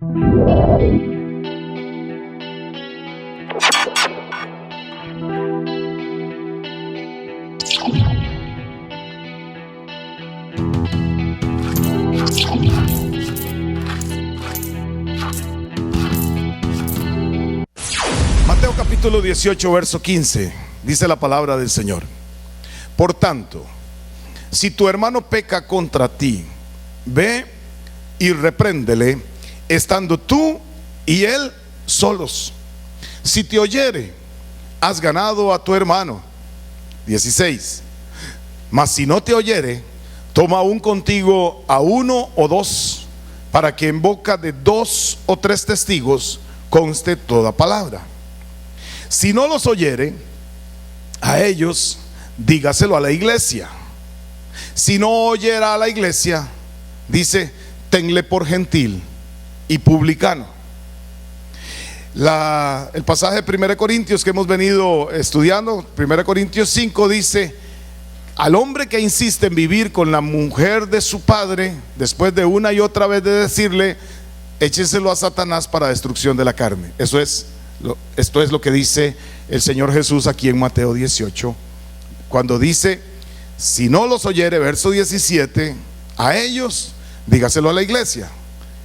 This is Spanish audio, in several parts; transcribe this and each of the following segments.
Mateo capítulo 18, verso 15, dice la palabra del Señor: por tanto, si tu hermano peca contra ti, ve y repréndele, estando tú y él solos. Si te oyere, has ganado a tu hermano. 16. Mas si no te oyere, toma aún contigo a uno o dos, para que en boca de 2 o 3 testigos conste toda palabra. Si no los oyere, a ellos dígaselo a la iglesia. Si no oyera a la iglesia, dice, tenle por gentil y publicano. El pasaje de 1 Corintios que hemos venido estudiando, 1 Corintios 5, dice: al hombre que insiste en vivir con la mujer de su padre, después de una y otra vez de decirle, échenselo a Satanás para destrucción de la carne. Esto es lo que dice el Señor Jesús aquí en Mateo 18, cuando dice: si no los oyere, verso 17, a ellos dígaselo a la iglesia,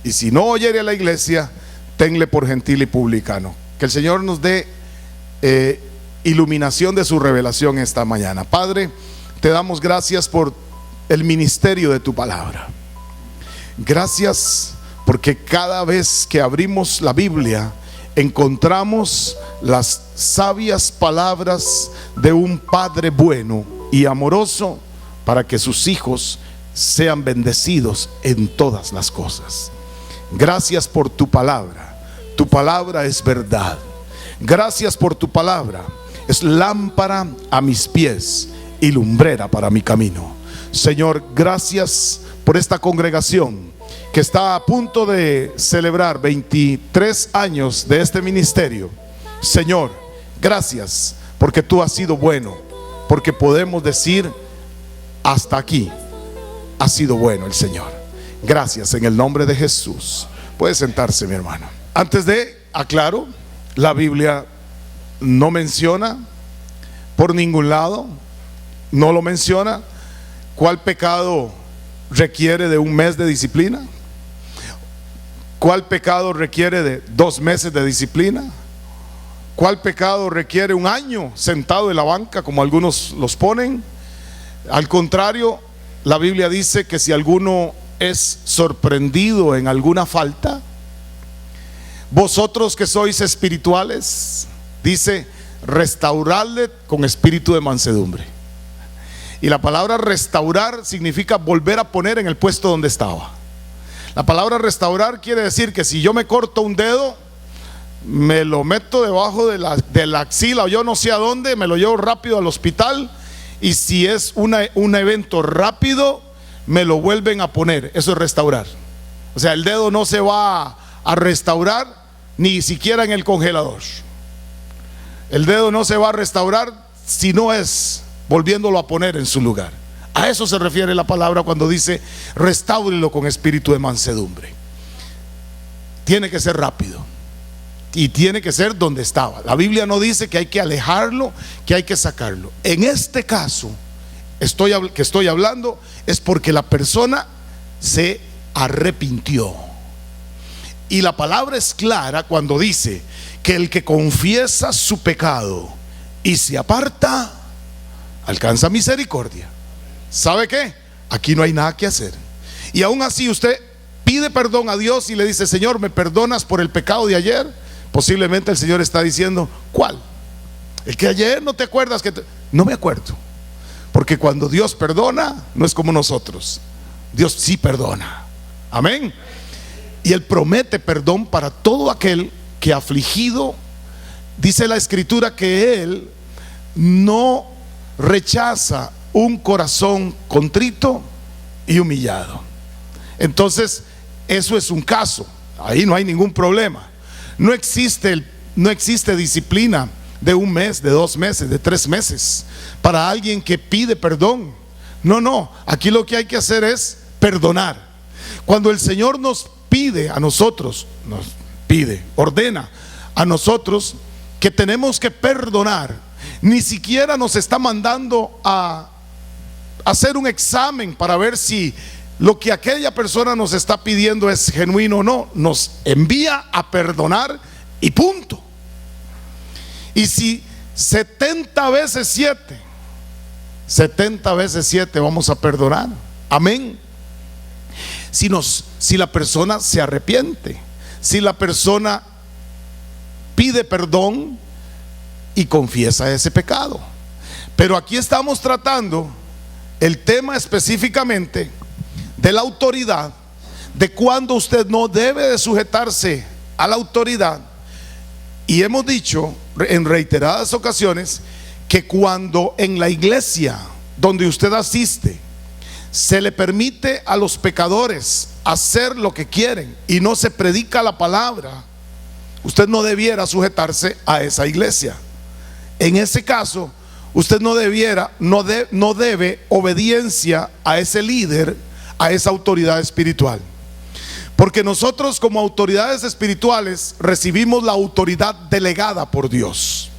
y si no oyere a la iglesia, tenle por gentil y publicano. Que el Señor nos dé iluminación de su revelación esta mañana. Padre, te damos gracias por el ministerio de tu palabra. Gracias porque cada vez que abrimos la Biblia encontramos las sabias palabras de un Padre bueno y amoroso para que sus hijos sean bendecidos en todas las cosas. Gracias por tu palabra. Tu palabra es verdad. Gracias por tu palabra. Es lámpara a mis pies y lumbrera para mi camino. Señor, gracias por esta congregación que está a punto de celebrar 23 años de este ministerio. Señor, gracias porque tú has sido bueno, porque podemos decir: hasta aquí ha sido bueno el Señor. Gracias en el nombre de Jesús. Puede sentarse, mi hermano. Antes de, aclaro, la Biblia no menciona por ningún lado, no lo menciona, cuál pecado requiere de 1 mes de disciplina, cuál pecado requiere de 2 meses de disciplina, cuál pecado requiere 1 año sentado en la banca, como algunos los ponen. Al contrario, la Biblia dice que si alguno es sorprendido en alguna falta, vosotros que sois espirituales, dice, restauradle con espíritu de mansedumbre. Y la palabra restaurar significa volver a poner en el puesto donde estaba. La palabra restaurar quiere decir que si yo me corto un dedo, me lo meto debajo de la axila o yo no sé a dónde, me lo llevo rápido al hospital, y si es un evento rápido, me lo vuelven a poner. Eso es restaurar. O sea, el dedo no se va a restaurar ni siquiera en el congelador. El dedo no se va a restaurar si no es volviéndolo a poner en su lugar. A eso se refiere la palabra cuando dice restáurelo con espíritu de mansedumbre. Tiene que ser rápido y tiene que ser donde estaba. La Biblia no dice que hay que alejarlo, que hay que sacarlo. En este caso que estoy hablando es porque la persona se arrepintió. Y la palabra es clara cuando dice que el que confiesa su pecado y se aparta alcanza misericordia. ¿Sabe qué? Aquí no hay nada que hacer. Y aún así usted pide perdón a Dios y le dice: Señor, ¿me perdonas por el pecado de ayer? Posiblemente el Señor está diciendo: ¿cuál? El que ayer no te acuerdas No me acuerdo. Porque cuando Dios perdona, no es como nosotros. Dios sí perdona. Amén. Y Él promete perdón para todo aquel que afligido, dice la Escritura que Él no rechaza un corazón contrito y humillado. Entonces, eso es un caso. Ahí no hay ningún problema. No existe disciplina de 1 mes, de 2 meses, de 3 meses para alguien que pide perdón. No, aquí lo que hay que hacer es perdonar. Cuando el Señor nos pide a nosotros, ordena a nosotros que tenemos que perdonar. Ni siquiera nos está mandando a hacer un examen para ver si lo que aquella persona nos está pidiendo es genuino o no. Nos envía a perdonar y punto. Y si 70 veces 7 vamos a perdonar, amén. Si la persona se arrepiente, si la persona pide perdón y confiesa ese pecado. Pero aquí estamos tratando el tema específicamente de la autoridad, de cuando usted no debe de sujetarse a la autoridad. Y hemos dicho en reiteradas ocasiones que cuando en la iglesia donde usted asiste se le permite a los pecadores hacer lo que quieren y no se predica la palabra, usted no debiera sujetarse a esa iglesia. En ese caso, usted no debe obediencia a ese líder, a esa autoridad espiritual. Porque nosotros como autoridades espirituales recibimos la autoridad delegada por Dios.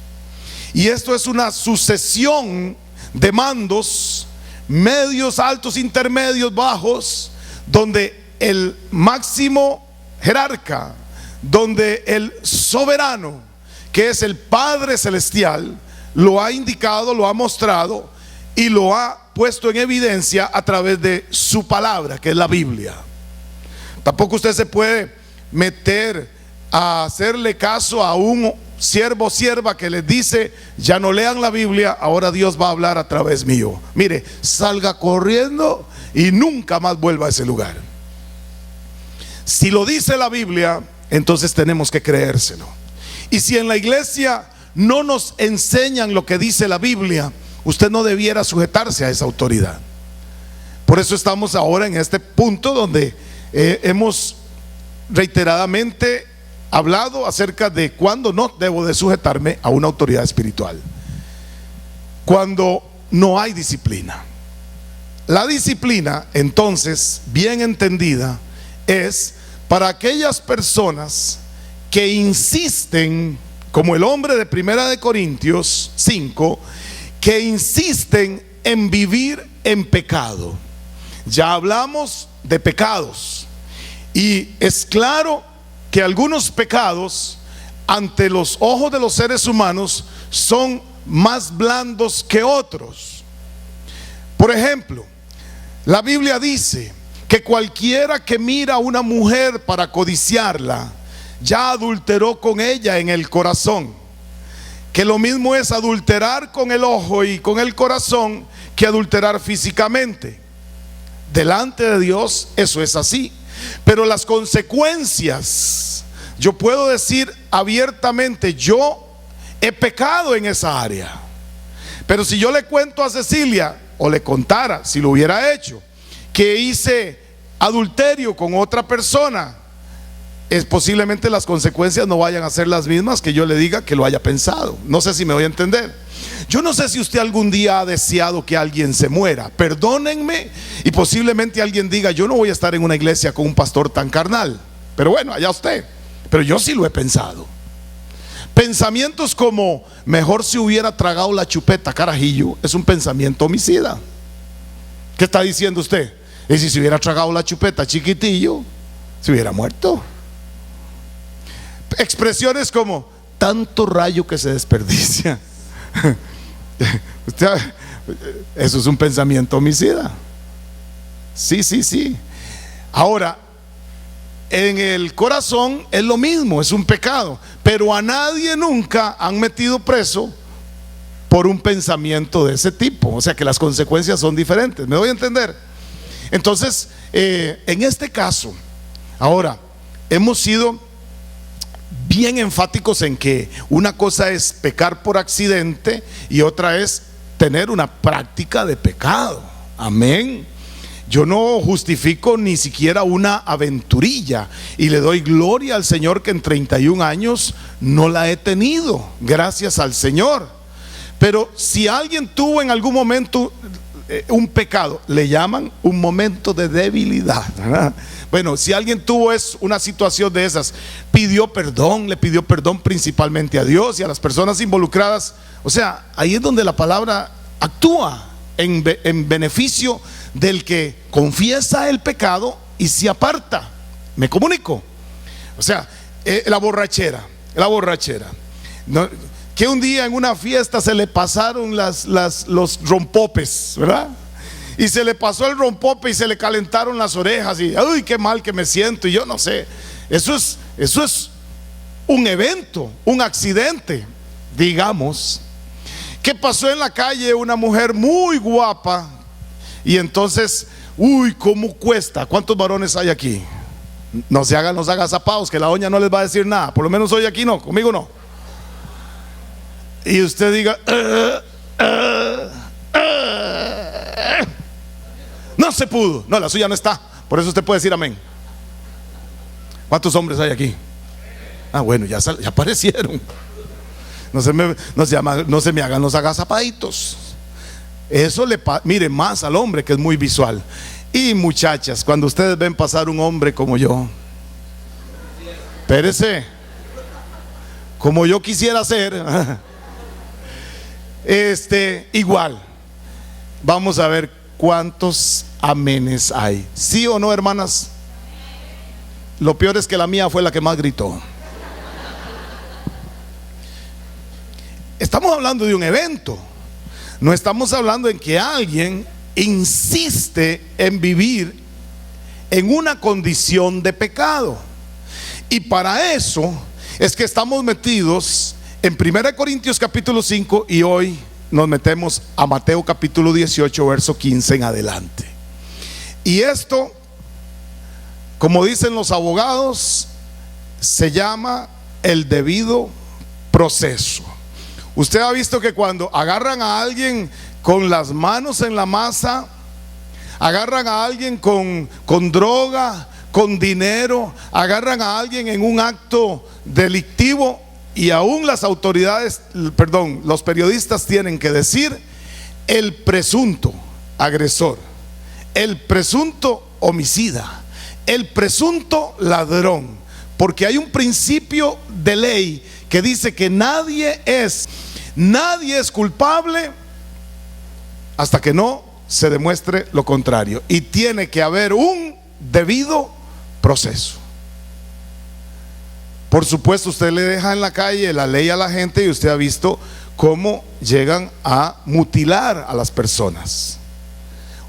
Y esto es una sucesión de mandos, medios, altos, intermedios, bajos, donde el máximo jerarca, donde el soberano, que es el Padre Celestial, lo ha indicado, lo ha mostrado y lo ha puesto en evidencia a través de su palabra, que es la Biblia. Tampoco usted se puede meter a hacerle caso a un siervo o sierva que les dice: ya no lean la Biblia, ahora Dios va a hablar a través mío. Mire, salga corriendo y nunca más vuelva a ese lugar. Si lo dice la Biblia, entonces tenemos que creérselo. Y si en la iglesia no nos enseñan lo que dice la Biblia, usted no debiera sujetarse a esa autoridad. Por eso estamos ahora en este punto donde hemos reiteradamente hablado acerca de cuándo no debo de sujetarme a una autoridad espiritual. Cuando no hay disciplina. La disciplina, entonces, bien entendida, es para aquellas personas que insisten, como el hombre de Primera de Corintios 5, que insisten en vivir en pecado. Ya hablamos de pecados y es claro que algunos pecados ante los ojos de los seres humanos son más blandos que otros. Por ejemplo, la Biblia dice que cualquiera que mira a una mujer para codiciarla ya adulteró con ella en el corazón. Que lo mismo es adulterar con el ojo y con el corazón que adulterar físicamente. Delante de Dios eso es así. Pero las consecuencias, yo puedo decir abiertamente: yo he pecado en esa área. Pero si yo le cuento a Cecilia, o le contara, si lo hubiera hecho, que hice adulterio con otra persona, posiblemente las consecuencias no vayan a ser las mismas que yo le diga que lo haya pensado. No sé si me voy a entender. Yo no sé si usted algún día ha deseado que alguien se muera. Perdónenme, y posiblemente alguien diga: yo no voy a estar en una iglesia con un pastor tan carnal. Pero bueno, allá usted. Pero yo sí lo he pensado. Pensamientos como: mejor si hubiera tragado la chupeta, carajillo, es un pensamiento homicida. ¿Qué está diciendo usted? Y si se hubiera tragado la chupeta, chiquitillo, se hubiera muerto. Expresiones como: tanto rayo que se desperdicia. Eso es un pensamiento homicida. Sí. Ahora, en el corazón es lo mismo, es un pecado. Pero a nadie nunca han metido preso por un pensamiento de ese tipo. O sea que las consecuencias son diferentes. ¿Me doy a entender? Entonces, en este caso, ahora, hemos sido bien enfáticos en que una cosa es pecar por accidente y otra es tener una práctica de pecado. Amén. Yo no justifico ni siquiera una aventurilla, y le doy gloria al Señor que en 31 años no la he tenido, gracias al Señor. Pero si alguien tuvo en algún momento un pecado, le llaman un momento de debilidad, ¿verdad? Bueno, si alguien tuvo una situación de esas, le pidió perdón principalmente a Dios y a las personas involucradas. O sea, ahí es donde la palabra actúa en beneficio del que confiesa el pecado y se aparta. Me comunico. O sea, la borrachera. No, que un día en una fiesta se le pasaron los rompopes, ¿verdad? Y se le pasó el rompope y se le calentaron las orejas y ¡ay, qué mal que me siento! Y yo no sé. Eso es un evento, un accidente, digamos. ¿Qué pasó en la calle? Una mujer muy guapa. Y entonces, uy, ¿cómo cuesta? ¿Cuántos varones hay aquí? No se hagan los agazapados, que la doña no les va a decir nada. Por lo menos hoy aquí no, conmigo no. Y usted diga, no se pudo. No, la suya no está. Por eso usted puede decir amén. ¿Cuántos hombres hay aquí? Ah, bueno, ya aparecieron. No se me hagan los agazapaditos. Eso mire más al hombre, que es muy visual. Y muchachas, cuando ustedes ven pasar un hombre como yo, espérese, como yo quisiera ser, igual. Vamos a ver cuántos amenes hay. ¿Sí o no, hermanas? Lo peor es que la mía fue la que más gritó. Estamos hablando de un evento. No estamos hablando en que alguien insiste en vivir en una condición de pecado. Y para eso es que estamos metidos en 1 Corintios capítulo 5 y hoy nos metemos a Mateo capítulo 18 verso 15 en adelante. Y esto, como dicen los abogados, se llama el debido proceso. Usted ha visto que cuando agarran a alguien con las manos en la masa, agarran a alguien con droga, con dinero, agarran a alguien en un acto delictivo, y aún las autoridades, los periodistas tienen que decir el presunto agresor, el presunto homicida, el presunto ladrón, porque hay un principio de ley que dice que nadie es culpable hasta que no se demuestre lo contrario, y tiene que haber un debido proceso. Por supuesto, usted le deja en la calle la ley a la gente y usted ha visto cómo llegan a mutilar a las personas.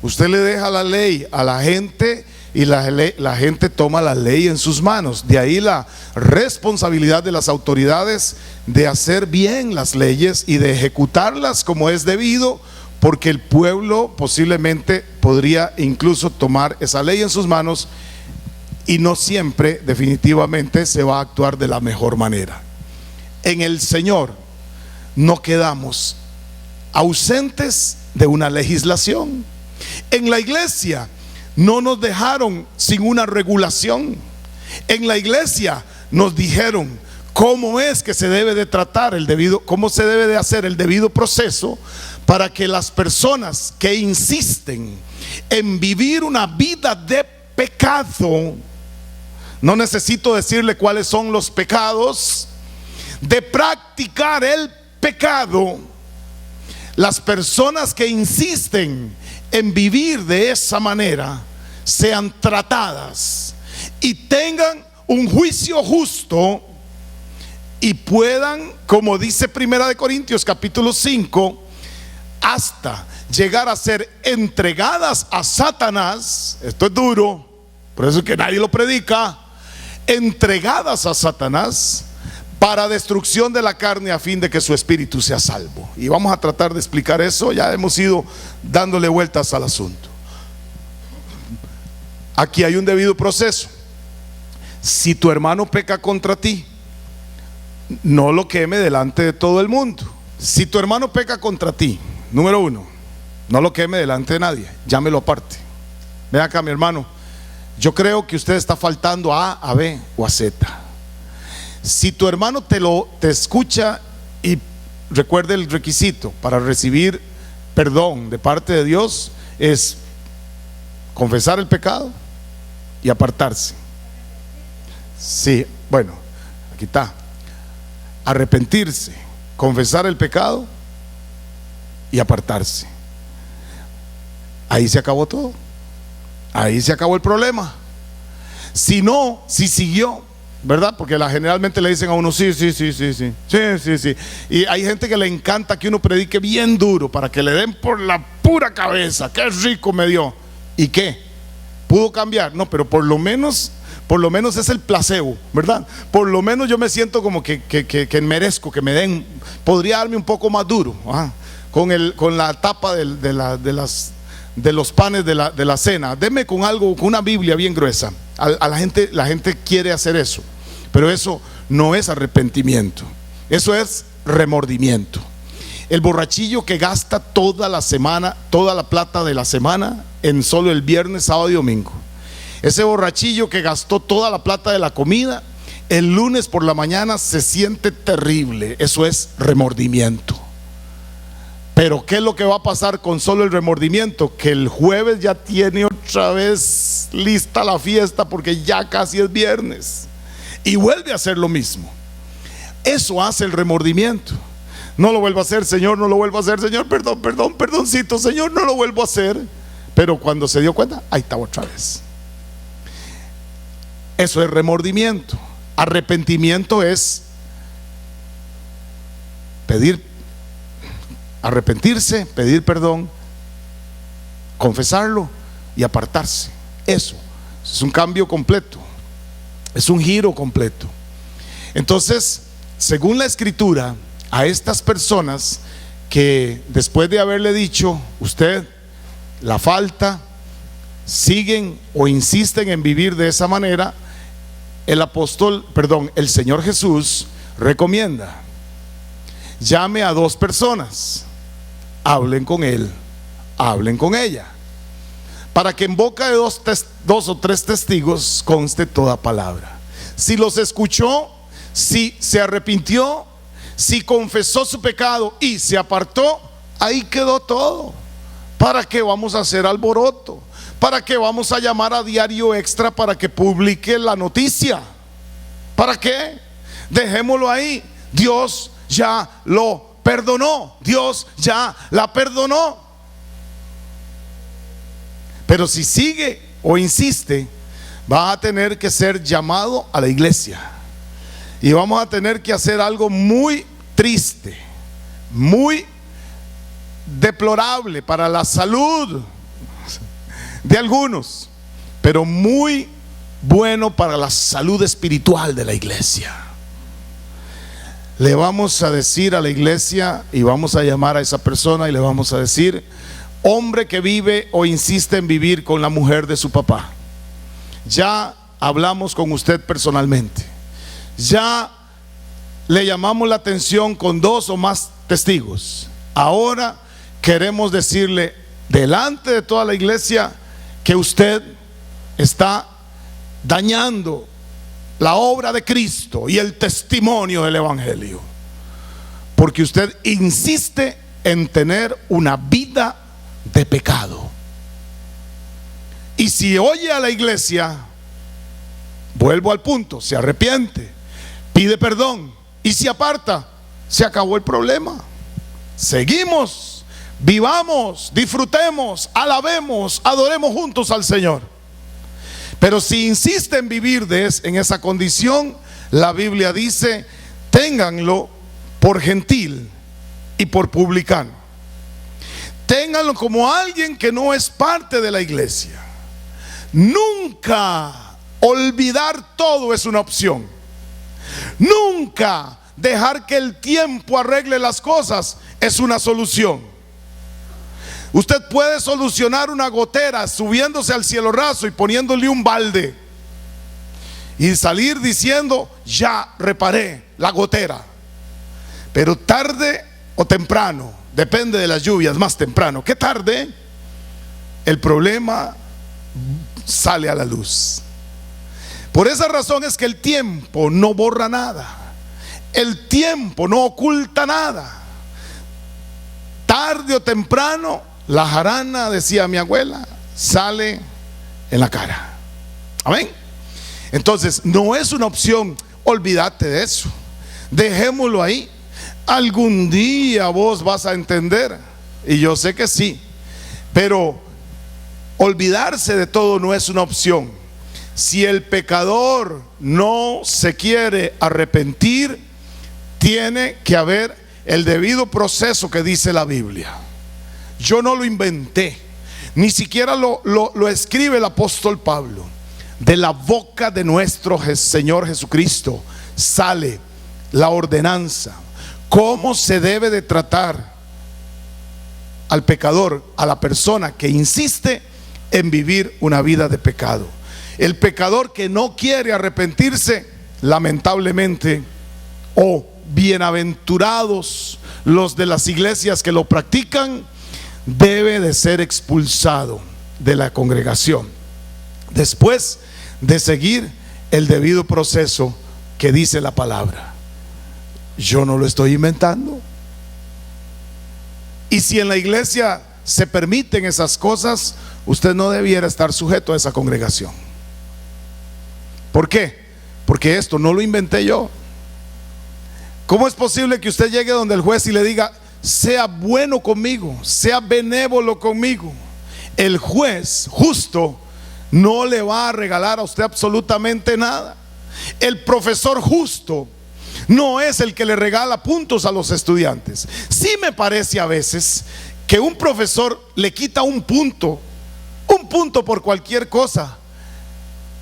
Usted le deja la ley a la gente y la gente toma la ley en sus manos. De ahí la responsabilidad de las autoridades de hacer bien las leyes y de ejecutarlas como es debido, porque el pueblo posiblemente podría incluso tomar esa ley en sus manos y no siempre definitivamente se va a actuar de la mejor manera. En el Señor no quedamos ausentes de una legislación. En la iglesia no nos dejaron sin una regulación. En la iglesia nos dijeron cómo es que se debe de tratar cómo se debe de hacer el debido proceso para que las personas que insisten en vivir una vida de pecado, no necesito decirle cuáles son los pecados, de practicar el pecado, las personas que insisten en vivir de esa manera sean tratadas y tengan un juicio justo y puedan, como dice 1 Corintios capítulo 5, hasta llegar a ser entregadas a Satanás. Esto es duro, por eso es que nadie lo predica. Entregadas a Satanás para destrucción de la carne, a fin de que su espíritu sea salvo. Y vamos a tratar de explicar eso. Ya hemos ido dándole vueltas al asunto. Aquí hay un debido proceso. Si tu hermano peca contra ti, no lo queme delante de todo el mundo. Si tu hermano peca contra ti, número uno, no lo queme delante de nadie, llámelo aparte. Ven acá, mi hermano, yo creo que usted está faltando a A, B o a Z. Si tu hermano te escucha, y recuerde el requisito para recibir perdón de parte de Dios es confesar el pecado, y apartarse. Sí, bueno, aquí está. Arrepentirse, confesar el pecado y apartarse. Ahí se acabó todo. Ahí se acabó el problema. Si no, si siguió, ¿verdad? Porque generalmente le dicen a uno, sí. Y hay gente que le encanta que uno predique bien duro para que le den por la pura cabeza. Qué rico me dio. ¿Y qué? ¿Pudo cambiar? No, pero por lo menos es el placebo, ¿verdad? Por lo menos yo me siento como que merezco que me den. Podría darme un poco más duro, con la tapa de los panes de la cena. Deme con algo, con una Biblia bien gruesa. La gente quiere hacer eso, pero eso no es arrepentimiento, eso es remordimiento. El borrachillo que gasta toda la semana, toda la plata de la semana en solo el viernes, sábado y domingo. Ese borrachillo que gastó toda la plata de la comida, el lunes por la mañana se siente terrible. Eso es remordimiento. Pero ¿qué es lo que va a pasar con solo el remordimiento? Que el jueves ya tiene otra vez lista la fiesta porque ya casi es viernes y vuelve a hacer lo mismo. Eso hace el remordimiento. No lo vuelvo a hacer, Señor, no lo vuelvo a hacer, Señor, perdoncito, Señor, no lo vuelvo a hacer. Pero cuando se dio cuenta, ahí está otra vez. Eso es remordimiento. Arrepentimiento es arrepentirse, pedir perdón, confesarlo y apartarse. Eso es un cambio completo, es un giro completo. Entonces, según la Escritura, a estas personas que después de haberle dicho, usted la falta, siguen o insisten en vivir de esa manera, el Señor Jesús recomienda: llame a 2 personas, hablen con él, hablen con ella, para que en boca de dos o tres testigos conste toda palabra. Si los escuchó, si se arrepintió, si confesó su pecado y se apartó, ahí quedó todo. ¿Para qué vamos a hacer alboroto? ¿Para qué vamos a llamar a Diario Extra para que publique la noticia? ¿Para qué? Dejémoslo ahí. Dios ya lo perdonó. Dios ya la perdonó. Pero si sigue o insiste, va a tener que ser llamado a la iglesia. Y vamos a tener que hacer algo muy triste, muy deplorable para la salud de algunos, pero muy bueno para la salud espiritual de la iglesia. Le vamos a decir a la iglesia y vamos a llamar a esa persona y le vamos a decir: hombre que vive o insiste en vivir con la mujer de su papá, ya hablamos con usted personalmente, ya le llamamos la atención con 2 o más testigos. Ahora queremos decirle delante de toda la iglesia que usted está dañando la obra de Cristo y el testimonio del Evangelio, porque usted insiste en tener una vida de pecado. Y si oye a la iglesia, vuelvo al punto, se arrepiente, pide perdón y se aparta, se acabó el problema. Seguimos, vivamos, disfrutemos, alabemos, adoremos juntos al Señor. Pero si insiste en vivir en esa condición, la Biblia dice: ténganlo por gentil y por publicano. Ténganlo como alguien que no es parte de la iglesia. Nunca olvidar todo es una opción. Nunca dejar que el tiempo arregle las cosas es una solución. Usted puede solucionar una gotera subiéndose al cielo raso y poniéndole un balde y salir diciendo: ya reparé la gotera. Pero tarde o temprano, depende de las lluvias, más temprano que tarde, el problema sale a la luz. Por esa razón es que el tiempo no borra nada. El tiempo no oculta nada. Tarde o temprano, la jarana, decía mi abuela, sale en la cara. Amén. Entonces, no es una opción, olvídate de eso, dejémoslo ahí. Algún día vos vas a entender, y yo sé que sí, pero olvidarse de todo no es una opción. Si el pecador no se quiere arrepentir, tiene que haber el debido proceso que dice la Biblia. Yo no lo inventé, ni siquiera lo escribe el apóstol Pablo. De la boca de nuestro Señor Jesucristo sale la ordenanza, cómo se debe de tratar al pecador, a la persona que insiste en vivir una vida de pecado. El pecador que no quiere arrepentirse, lamentablemente, bienaventurados los de las iglesias que lo practican, debe de ser expulsado de la congregación después de seguir el debido proceso que dice la palabra. Yo no lo estoy inventando. Y si en la iglesia se permiten esas cosas, usted no debiera estar sujeto a esa congregación. ¿Por qué? Porque esto no lo inventé yo. ¿Cómo es posible que usted llegue donde el juez y le diga: sea bueno conmigo, sea benévolo conmigo? El juez justo no le va a regalar a usted absolutamente nada. El profesor justo no es el que le regala puntos a los estudiantes. Sí me parece a veces que un profesor le quita un punto por cualquier cosa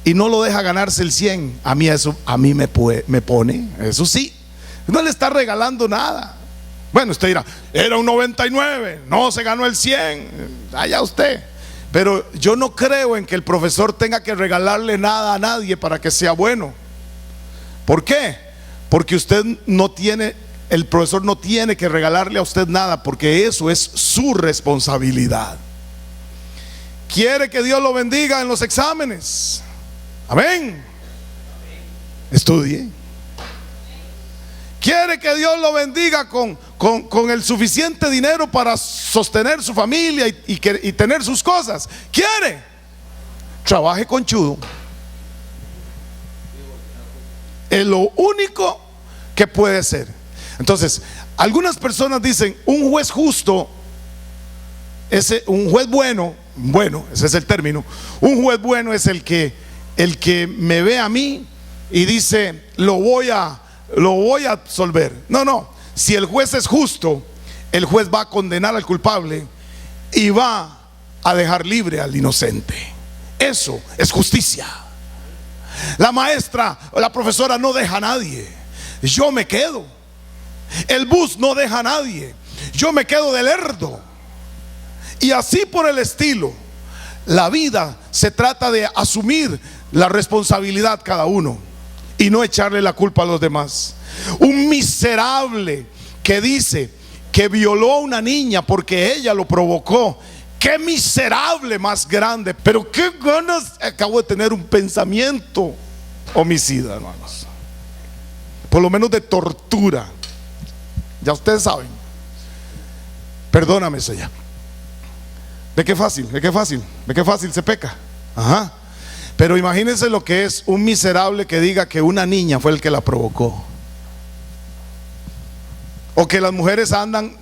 y no lo deja ganarse el 100. A mí eso, me pone, eso sí, no le está regalando nada. Bueno, usted dirá, era un 99, no se ganó el 100, allá usted. Pero yo no creo en que el profesor tenga que regalarle nada a nadie para que sea bueno. ¿Por qué? Porque el profesor no tiene que regalarle a usted nada, porque eso es su responsabilidad. ¿Quiere que Dios lo bendiga en los exámenes? Amén. Estudie. ¿Quiere que Dios lo bendiga con el suficiente dinero para sostener su familia y tener sus cosas? ¿Quiere? Trabaje conchudo. Es lo único que puede ser. Entonces, algunas personas dicen: un juez justo, un juez bueno, ese es el término. Un juez bueno es el que me ve a mí y dice: lo voy a absolver. No. Si el juez es justo, el juez va a condenar al culpable y va a dejar libre al inocente. Eso es justicia. La maestra o la profesora no deja a nadie, yo me quedo. El bus no deja a nadie, yo me quedo de lerdo. Y así por el estilo. La vida se trata de asumir la responsabilidad cada uno y no echarle la culpa a los demás. Un miserable que dice que violó a una niña porque ella lo provocó, qué miserable más grande. Pero qué ganas acabo de tener un pensamiento homicida, hermanos, por lo menos de tortura. Ya ustedes saben. Perdóname, Señor. Ve qué fácil se peca. Ajá. Pero imagínense lo que es un miserable que diga que una niña fue el que la provocó, o que las mujeres andan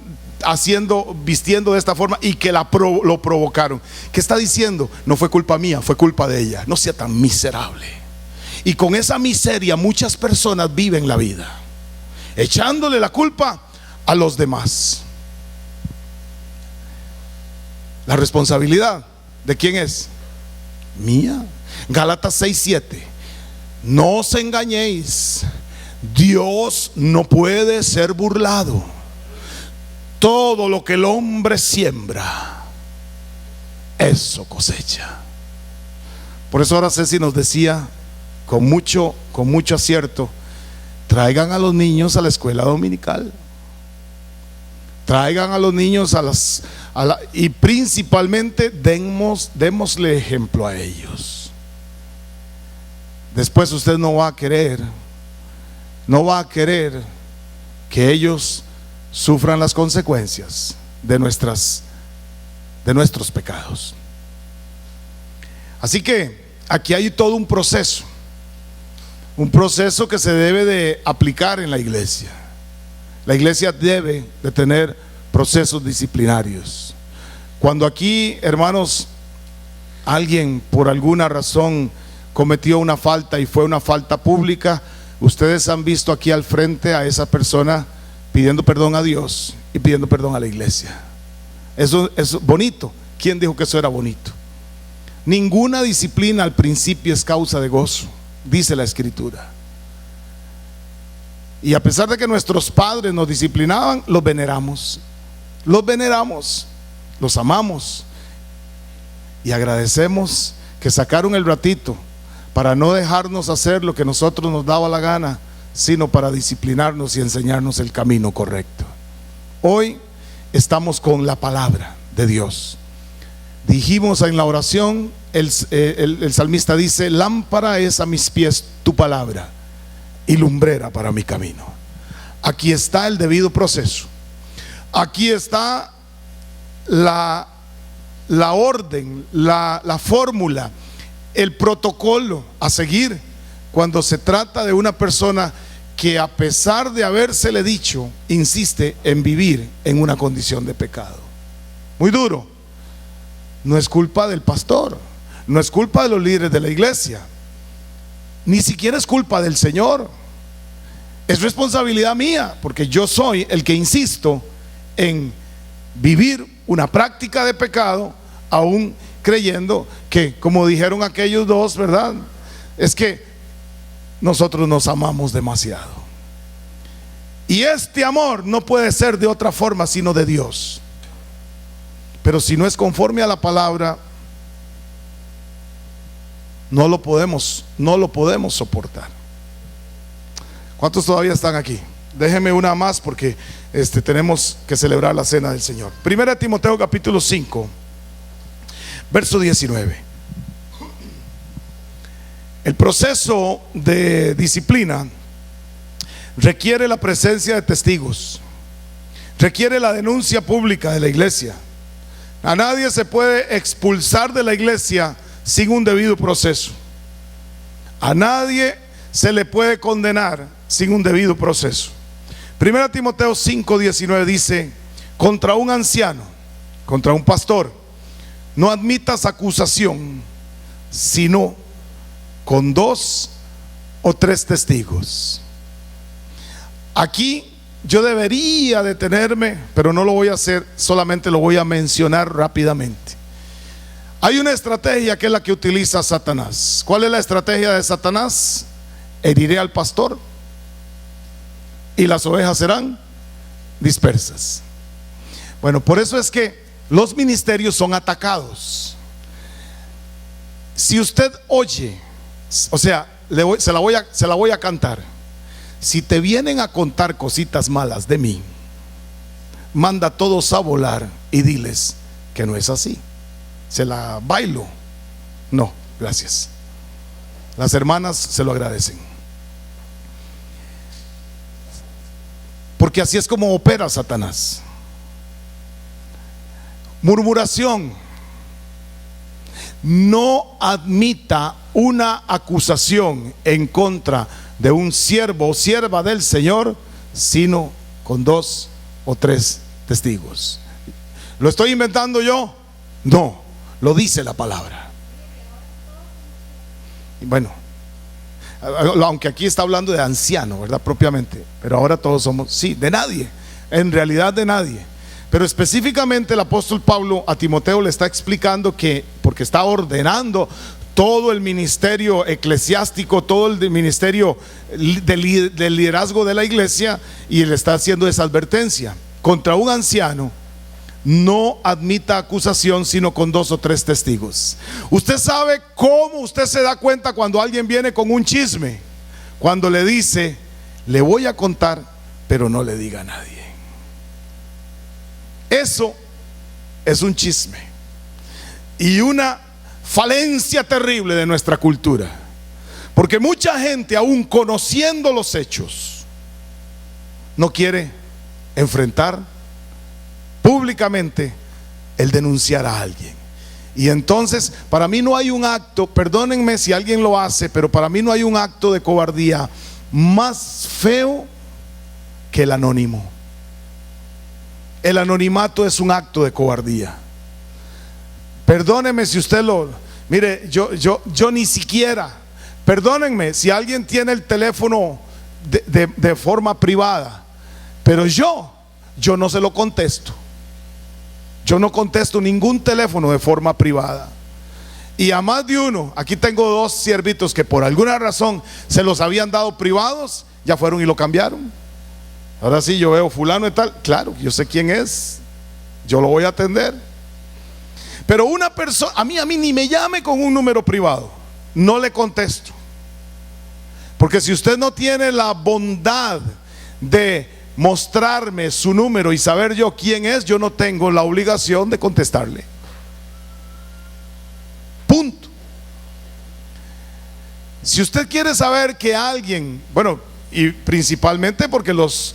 vistiendo de esta forma y que lo provocaron. ¿Qué está diciendo? No fue culpa mía, fue culpa de ella. No sea tan miserable. Y con esa miseria muchas personas viven la vida, echándole la culpa a los demás. La responsabilidad, ¿de quién es? Mía. Gálatas 6:7. No os engañéis, Dios no puede ser burlado. Todo lo que el hombre siembra, eso cosecha. Por eso ahora Ceci nos decía con mucho acierto: traigan a los niños a la escuela dominical, traigan a los niños y principalmente démosle ejemplo a ellos. Después usted no va a querer que ellos sufran las consecuencias de nuestros pecados. Así que aquí hay todo un proceso que se debe de aplicar en la iglesia. La iglesia debe de tener procesos disciplinarios. Cuando aquí, hermanos, alguien por alguna razón cometió una falta y fue una falta pública, ustedes han visto aquí al frente a esa persona pidiendo perdón a Dios y pidiendo perdón a la iglesia. Eso es bonito. ¿Quién dijo que eso era bonito? Ninguna disciplina al principio es causa de gozo, dice la Escritura. Y a pesar de que nuestros padres nos disciplinaban, los veneramos, los amamos y agradecemos que sacaron el ratito para no dejarnos hacer lo que nosotros nos daba la gana, sino para disciplinarnos y enseñarnos el camino correcto. Hoy estamos con la palabra de Dios. Dijimos en la oración, el salmista dice: lámpara es a mis pies tu palabra y lumbrera para mi camino. Aquí está el debido proceso. Aquí está la orden, la fórmula, el protocolo a seguir cuando se trata de una persona que, a pesar de habérsele dicho, insiste en vivir en una condición de pecado. Muy duro. No es culpa del pastor, no es culpa de los líderes de la iglesia, ni siquiera es culpa del Señor. Es responsabilidad mía, porque yo soy el que insisto en vivir una práctica de pecado, aún creyendo que, como dijeron aquellos dos, ¿verdad?, es que nosotros nos amamos demasiado. Y este amor no puede ser de otra forma sino de Dios. Pero si no es conforme a la palabra, no lo podemos soportar. ¿Cuántos todavía están aquí? Déjenme una más porque tenemos que celebrar la cena del Señor. Primera de Timoteo capítulo 5, verso 19. El proceso de disciplina requiere la presencia de testigos, requiere la denuncia pública de la iglesia. A nadie se puede expulsar de la iglesia sin un debido proceso. A nadie se le puede condenar sin un debido proceso. Primera Timoteo 5:19 dice: contra un anciano, contra un pastor, no admitas acusación, sino con 2 o 3 testigos. Aquí yo debería detenerme, pero no lo voy a hacer, solamente lo voy a mencionar rápidamente. Hay una estrategia que es la que utiliza Satanás. ¿Cuál es la estrategia de Satanás? Heriré al pastor y las ovejas serán dispersas. Bueno, por eso es que los ministerios son atacados. Si usted oye, o sea, se la voy a cantar. Si te vienen a contar cositas malas de mí, manda a todos a volar y diles que no es así. Se la bailo. No, gracias. Las hermanas se lo agradecen, porque así es como opera Satanás. Murmuración. No admita una acusación en contra de un siervo o sierva del Señor, sino con 2 o 3 testigos. ¿Lo estoy inventando yo? No, lo dice la palabra. Y bueno, aunque aquí está hablando de anciano, ¿verdad?, propiamente, pero ahora todos somos, sí, de nadie, en realidad de nadie. Pero específicamente el apóstol Pablo a Timoteo le está explicando que, porque está ordenando todo el ministerio eclesiástico, todo el ministerio del liderazgo de la iglesia, y le está haciendo esa advertencia: contra un anciano no admita acusación sino con 2 o 3 testigos. Usted sabe cómo usted se da cuenta cuando alguien viene con un chisme, cuando le dice: le voy a contar, pero no le diga a nadie. Eso es un chisme y una falencia terrible de nuestra cultura, porque mucha gente, aún conociendo los hechos, no quiere enfrentar públicamente el denunciar a alguien. Y entonces, para mí no hay un acto, perdónenme si alguien lo hace, pero para mí no hay un acto de cobardía más feo que el anónimo. El anonimato es un acto de cobardía. Perdónenme si usted mire, yo ni siquiera, perdónenme si alguien tiene el teléfono de forma privada, pero yo no se lo contesto. Yo no contesto ningún teléfono de forma privada. Y a más de uno, aquí tengo 2 siervitos que por alguna razón se los habían dado privados, ya fueron y lo cambiaron. Ahora sí, yo veo fulano y tal, claro, yo sé quién es, yo lo voy a atender. Pero una persona, a mí ni me llame con un número privado, no le contesto. Porque si usted no tiene la bondad de mostrarme su número y saber yo quién es, yo no tengo la obligación de contestarle. Punto. Si usted quiere saber que alguien, bueno, y principalmente porque los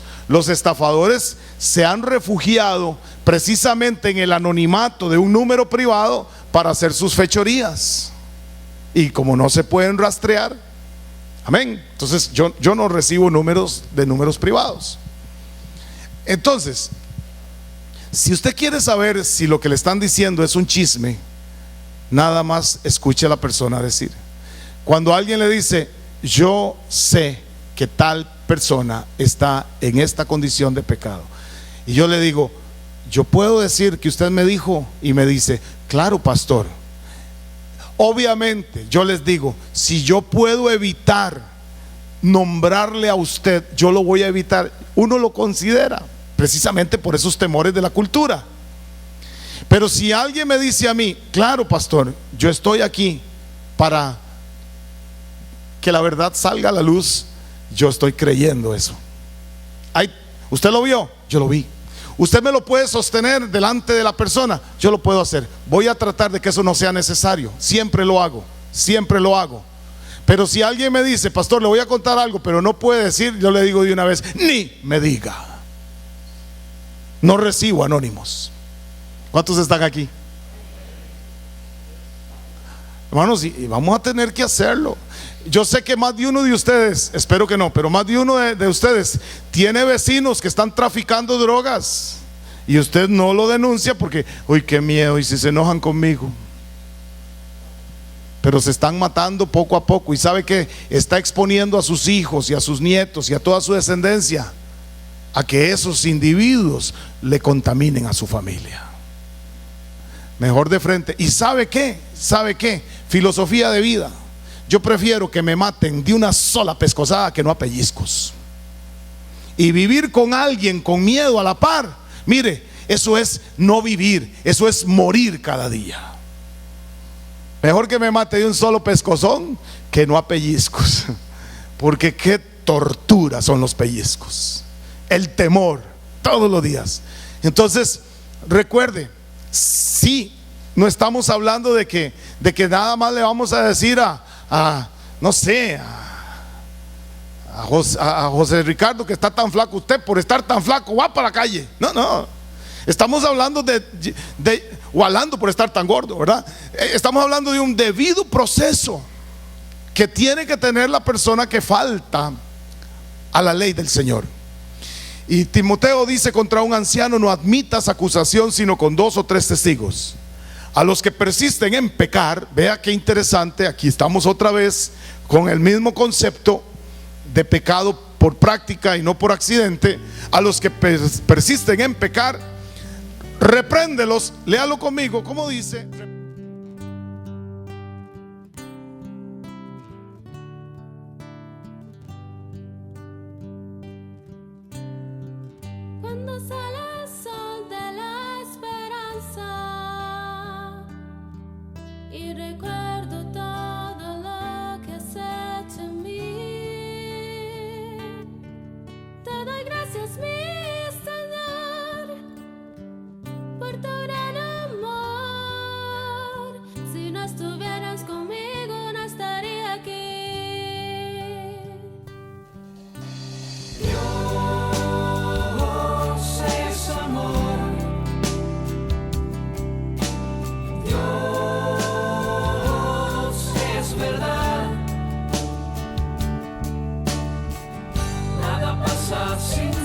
estafadores se han refugiado precisamente en el anonimato de un número privado para hacer sus fechorías, y como no se pueden rastrear, amén, entonces yo no recibo números privados. Entonces, si usted quiere saber si lo que le están diciendo es un chisme, nada más escuche a la persona decir. Cuando alguien le dice, yo sé que tal persona está en esta condición de pecado, y yo le digo, yo puedo decir que usted me dijo, y me dice, claro, pastor. Obviamente yo les digo, si yo puedo evitar nombrarle a usted, yo lo voy a evitar. Uno lo considera precisamente por esos temores de la cultura. Pero si alguien me dice a mí, claro, pastor, yo estoy aquí para que la verdad salga a la luz, yo estoy creyendo eso. ¿Usted lo vio? Yo lo vi. Usted me lo puede sostener delante de la persona, yo lo puedo hacer. Voy a tratar de que eso no sea necesario. Siempre lo hago, siempre lo hago. Pero si alguien me dice, pastor, le voy a contar algo, pero no puede decir, yo le digo de una vez, ni me diga. No recibo anónimos. ¿Cuántos están aquí? Hermanos, y vamos a tener que hacerlo. Yo sé que más de uno de ustedes, espero que no, pero más de uno de ustedes tiene vecinos que están traficando drogas, y usted no lo denuncia porque, uy, qué miedo, y si se enojan conmigo. Pero se están matando poco a poco, y sabe que está exponiendo a sus hijos y a sus nietos y a toda su descendencia a que esos individuos le contaminen a su familia. Mejor de frente. ¿Y sabe qué? Filosofía de vida. Yo prefiero que me maten de una sola pescozada que no a pellizcos. Y vivir con alguien con miedo a la par, mire, eso es no vivir, eso es morir cada día. Mejor que me mate de un solo pescozón que no a pellizcos. Porque qué tortura son los pellizcos. El temor todos los días. Entonces, recuerde, sí, no estamos hablando de que nada más le vamos a decir no sé, a José Ricardo, que está tan flaco, usted por estar tan flaco va para la calle. No. Estamos hablando o hablando por estar tan gordo, ¿verdad? Estamos hablando de un debido proceso que tiene que tener la persona que falta a la ley del Señor. Y Timoteo dice, contra un anciano no admitas acusación sino con 2 o 3 testigos. A los que persisten en pecar, vea qué interesante, aquí estamos otra vez con el mismo concepto de pecado por práctica y no por accidente. A los que persisten en pecar, repréndelos. Léalo conmigo, ¿cómo dice? Cuando sale el sol de la esperanza y recuerdo todo lo que has hecho en mí, te doy gracias, mi Señor, por tu gran amor. Si no estuvieras conmigo, no estaría aquí. Dios es amor. Dios así.